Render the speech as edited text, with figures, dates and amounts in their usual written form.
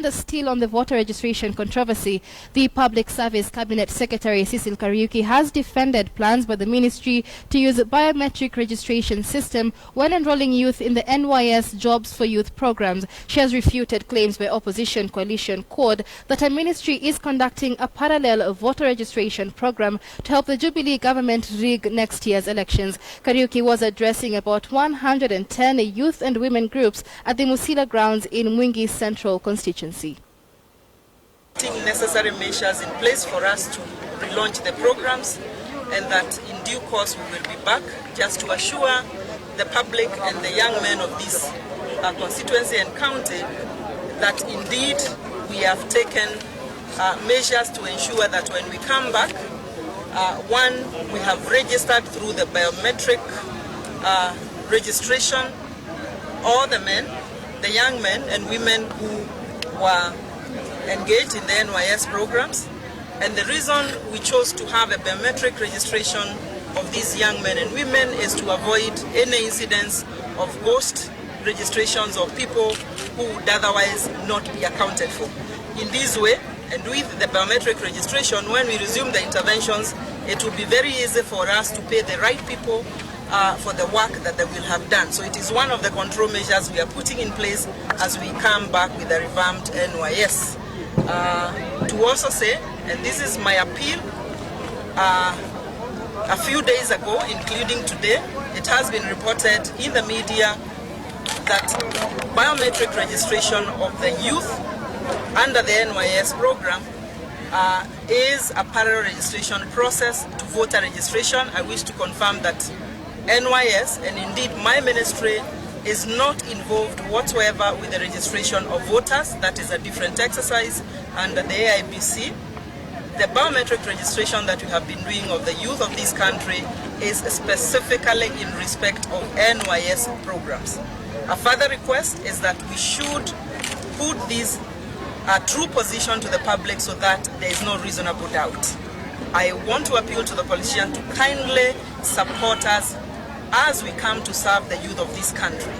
stand still on the voter registration controversy. The Public Service Cabinet Secretary Sicily Kariuki has defended plans by the ministry to use a biometric registration system when enrolling youth in the NYS Jobs for Youth programs. She has refuted claims by opposition coalition CORD that her ministry is conducting a parallel voter registration program to help the Jubilee government rig next year's elections. Kariuki was addressing about 110 youth and women groups at the Musila grounds in Mwingi Central constituency. Putting necessary measures in place for us to relaunch the programs, and that in due course we will be back just to assure the public and the young men of this constituency and county that indeed we have taken measures to ensure that when we come back, one, we have registered through the biometric registration all the men, the young men and women who were engaged in the NYS programs. And the reason we chose to have a biometric registration of these young men and women is to avoid any incidents of ghost registrations of people who would otherwise not be accounted for. In this way, and with the biometric registration, when we resume the interventions, it will be very easy for us to pay the right people for the work that they will have done. So it is one of the control measures we are putting in place as we come back with a revamped NYS. To also say, and this is my appeal, a few days ago, including today, it has been reported in the media that biometric registration of the youth under the NYS program is a parallel registration process to voter registration. I wish to confirm that NYS, and indeed my ministry, is not involved whatsoever with the registration of voters. That is a different exercise under the AIBC. The biometric registration that we have been doing of the youth of this country is specifically in respect of NYS programs. A further request is that we should put this true position to the public so that there is no reasonable doubt. I want to appeal to the politicians to kindly support us as we come to serve the youth of this country.